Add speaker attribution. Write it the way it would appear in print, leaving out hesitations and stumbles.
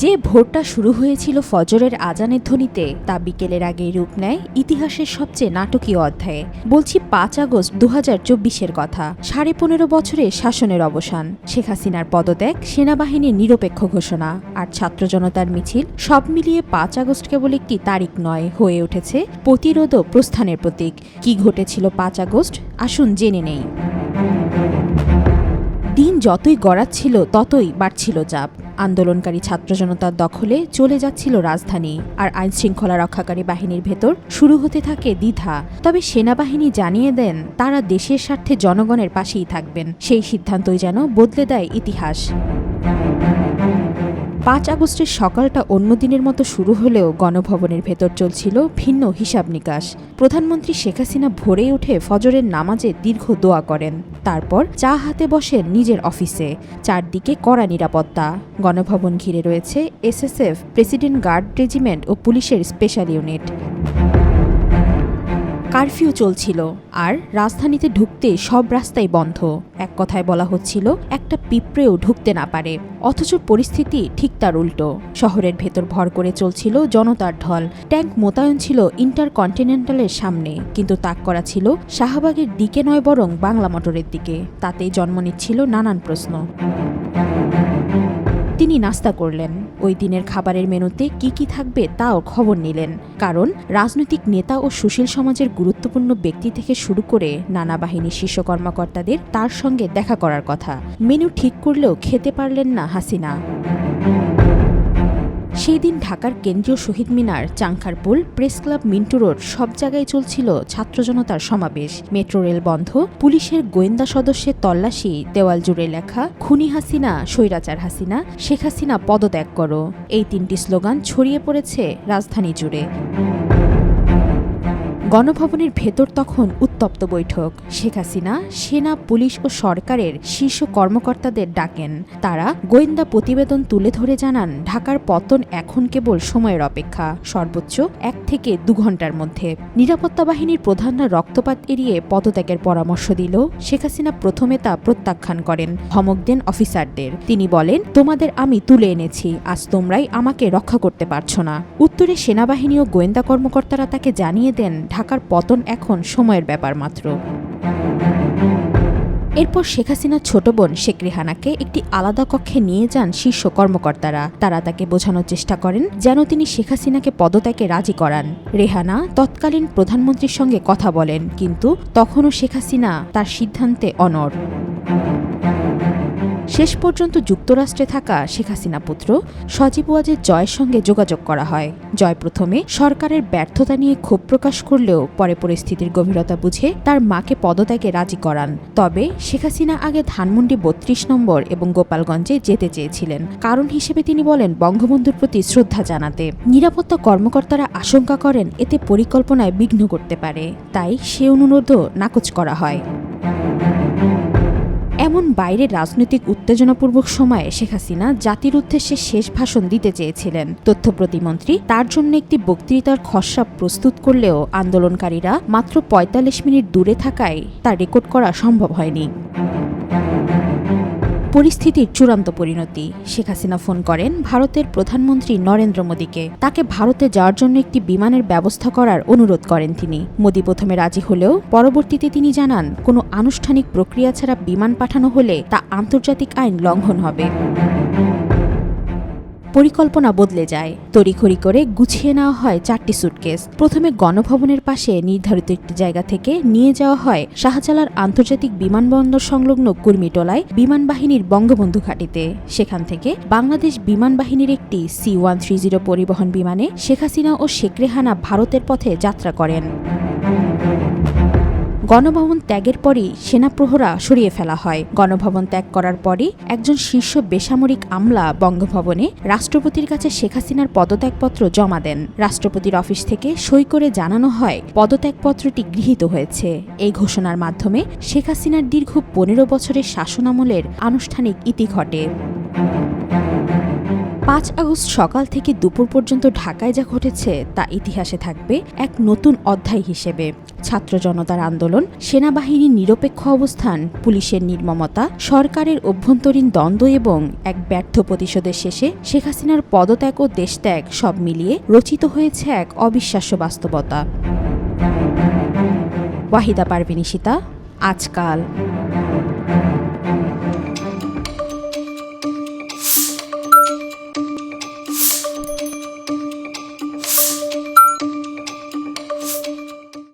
Speaker 1: যে ভোরটা শুরু হয়েছিল ফজরের আজানের ধ্বনিতে তা বিকেলের আগেই রূপ নেয় ইতিহাসের সবচেয়ে নাটকীয় অধ্যায়ে। বলছি ৫ আগস্ট ২০২৪-এর কথা। ১৫.৫ বছরে শাসনের অবসান, শেখ হাসিনার পদত্যাগ, সেনাবাহিনীর নিরপেক্ষ ঘোষণা আর ছাত্র জনতার মিছিল, সব মিলিয়ে ৫ আগস্ট কেবল একটি তারিখ নয়, হয়ে উঠেছে প্রতিরোধ ও প্রস্থানের প্রতীক। কি ঘটেছিল ৫ আগস্ট, আসুন জেনে নেই। দিন যতই গড়াচ্ছিল ততই বাড়ছিল চাপ। আন্দোলনকারী ছাত্র জনতার দখলে চলে যাচ্ছিল রাজধানী, আর আইনশৃঙ্খলা রক্ষাকারী বাহিনীর ভেতর শুরু হতে থাকে দ্বিধা। তবে সেনাবাহিনী জানিয়ে দেন তারা দেশের স্বার্থে জনগণের পাশেই থাকবেন। সেই সিদ্ধান্তই যেন বদলে দেয় ইতিহাস। ৫ আগস্টের সকালটা অন্য দিনের মতো শুরু হলেও গণভবনের ভেতর চলছিল ভিন্ন হিসাব নিকাশ। প্রধানমন্ত্রী শেখ হাসিনা ভোরেই উঠে ফজরের নামাজে দীর্ঘ দোয়া করেন। তারপর চা হাতে বসেন নিজের অফিসে। চারদিকে কড়া নিরাপত্তা। গণভবন ঘিরে রয়েছে এসএসএফ, প্রেসিডেন্ট গার্ড রেজিমেন্ট ও পুলিশের স্পেশাল ইউনিট। কারফিউ চলছিল, আর রাজধানীতে ঢুকতে সব রাস্তাই বন্ধ। এক কথায় বলা হচ্ছিল একটা পিঁপড়েও ঢুকতে না পারে। অথচ পরিস্থিতি ঠিক তার উল্টো। শহরের ভেতর ভর করে চলছিল জনতার ঢল। ট্যাঙ্ক মোতায়েন ছিল ইন্টারকন্টিনেন্টালের সামনে, কিন্তু তাক করা ছিল শাহবাগের দিকে নয়, বরং বাংলা মোটরের দিকে। তাতেই জন্ম নিচ্ছিল নানান প্রশ্ন। তিনি নাস্তা করলেন। ওই দিনের খাবারের মেনুতে কি কি থাকবে তাও খবর নিলেন, কারণ রাজনৈতিক নেতা ও সুশীল সমাজের গুরুত্বপূর্ণ ব্যক্তি থেকে শুরু করে নানা বাহিনীর শীর্ষ কর্মকর্তাদের তার সঙ্গে দেখা করার কথা। মেনু ঠিক করলেও খেতে পারলেন না হাসিনা। সেই দিন ঢাকার কেন্দ্রীয় Shaheed Minar, Chankharpul, press club, Minto road, সব জায়গায় চলছিল ছাত্র জনতার সমাবেশ। মেট্রো রেল বন্ধ, পুলিশের গোয়েন্দা সদস্যের তল্লাশি, দেওয়াল জুড়ে লেখা খুনি হাসিনা, স্বৈরাচার হাসিনা, শেখ হাসিনা পদত্যাগ করো। এই তিনটি স্লোগান ছড়িয়ে পড়েছে রাজধানী জুড়ে। গণভবনের ভেতর তখন উত্তপ্ত বৈঠক। শেখ হাসিনা সেনা, পুলিশ ও সরকারের শীর্ষ কর্মকর্তাদের ডাকেন। তারা গোয়েন্দা প্রতিবেদন তুলে ধরে জানান ঢাকার পতন এখন কেবল সময়ের অপেক্ষা, সর্বোচ্চ ১ থেকে ২ ঘন্টার মধ্যে। নিরাপত্তা বাহিনীর প্রধানরা রক্তপাত এড়িয়ে পদত্যাগের পরামর্শ দিল। শেখ হাসিনা প্রথমে তা প্রত্যাখ্যান করেন, ধমক দেন অফিসারদের। তিনি বলেন, তোমাদের আমি তুলে এনেছি, আজ তোমরাই আমাকে রক্ষা করতে পারছো না। উত্তরে সেনাবাহিনী ও গোয়েন্দা কর্মকর্তারা তাকে জানিয়ে দেন ঢাকার পতন এখন সময়ের ব্যাপার মাত্র। এরপর শেখ হাসিনার ছোট বোন শেখ রেহানাকে একটি আলাদা কক্ষে নিয়ে যান শীর্ষ কর্মকর্তারা। তারা তাকে বোঝানোর চেষ্টা করেন যেন তিনি শেখ হাসিনাকে পদত্যাগে রাজি করান। রেহানা তৎকালীন প্রধানমন্ত্রীর সঙ্গে কথা বলেন, কিন্তু তখনও শেখ হাসিনা তার সিদ্ধান্তে অনড়। শেষ পর্যন্ত যুক্তরাষ্ট্রে থাকা শেখ হাসিনা পুত্র সজীব ওয়াজেদ জয়ের সঙ্গে যোগাযোগ করা হয়। জয় প্রথমে সরকারের ব্যর্থতা নিয়ে ক্ষোভ প্রকাশ করলেও পরে পরিস্থিতির গভীরতা বুঝে তার মাকে পদত্যাগে রাজি করান। তবে শেখ হাসিনা আগে ধানমন্ডি ৩২ নম্বর এবং গোপালগঞ্জে যেতে চেয়েছিলেন। কারণ হিসেবে তিনি বলেন বঙ্গবন্ধুর প্রতি শ্রদ্ধা জানাতে। নিরাপত্তা কর্মকর্তারা আশঙ্কা করেন এতে পরিকল্পনায় বিঘ্ন করতে পারে, তাই সে অনুরোধও নাকচ করা হয়। এমন বাইরের রাজনৈতিক উত্তেজনাপূর্বক সময়ে শেখ হাসিনা জাতির উদ্দেশ্যে শেষ ভাষণ দিতে চেয়েছিলেন। তথ্য প্রতিমন্ত্রী তার জন্য একটি বক্তৃতার খসড়া প্রস্তুত করলেও আন্দোলনকারীরা মাত্র ৪৫ মিনিট দূরে থাকায় তা রেকর্ড করা সম্ভব হয়নি। পরিস্থিতির চূড়ান্ত পরিণতি। শেখ হাসিনা ফোন করেন ভারতের প্রধানমন্ত্রী নরেন্দ্র মোদীকে। তাকে ভারতে যাওয়ার জন্য একটি বিমানের ব্যবস্থা করার অনুরোধ করেন তিনি। মোদী প্রথমে রাজি হলেও পরবর্তীতে তিনি জানান কোনো আনুষ্ঠানিক প্রক্রিয়া ছাড়া বিমান পাঠানো হলে তা আন্তর্জাতিক আইন লঙ্ঘন হবে। পরিকল্পনা বদলে যায়। তড়িঘড়ি করে গুছিয়ে নেওয়া হয় ৪টি সুটকেস। প্রথমে গণভবনের পাশে নির্ধারিত একটি জায়গা থেকে নিয়ে যাওয়া হয় শাহজালাল আন্তর্জাতিক বিমানবন্দর সংলগ্ন কুর্মিটোলায় বিমান বাহিনীর বঙ্গবন্ধু ঘাঁটিতে। সেখান থেকে বাংলাদেশ বিমান বাহিনীর একটি C-130 পরিবহন বিমানে শেখ হাসিনা ও শেখ রেহানা ভারতের পথে যাত্রা করেন। গণভবন ত্যাগের পরই সেনা প্রহরা সরিয়ে ফেলা হয়। গণভবন ত্যাগ করার পরই একজন শীর্ষ বেসামরিক আমলা বঙ্গভবনে রাষ্ট্রপতির কাছে শেখ হাসিনার পদত্যাগপত্র জমা দেন। রাষ্ট্রপতির অফিস থেকে সই করে জানানো হয় পদত্যাগপত্রটি গৃহীত হয়েছে। এই ঘোষণার মাধ্যমে শেখ হাসিনার দীর্ঘ ১৫ বছরের শাসনামলের আনুষ্ঠানিক ইতি ঘটে। 5 আগস্ট সকাল থেকে দুপুর পর্যন্ত ঢাকায় যা ঘটেছে তা ইতিহাসে থাকবে এক নতুন অধ্যায় হিসেবে। ছাত্র জনতার আন্দোলন, সেনাবাহিনীর নিরপেক্ষ অবস্থান, পুলিশের নির্মমতা, সরকারের অভ্যন্তরীণ দ্বন্দ্ব এবং এক ব্যর্থ প্রতিশোধের শেষে শেখ হাসিনার পদত্যাগ ও দেশত্যাগ সব মিলিয়ে রচিত হয়েছে এক অবিশ্বাস্য বাস্তবতা। ওয়াহিদা পারভীন ইশিতা, আজকাল।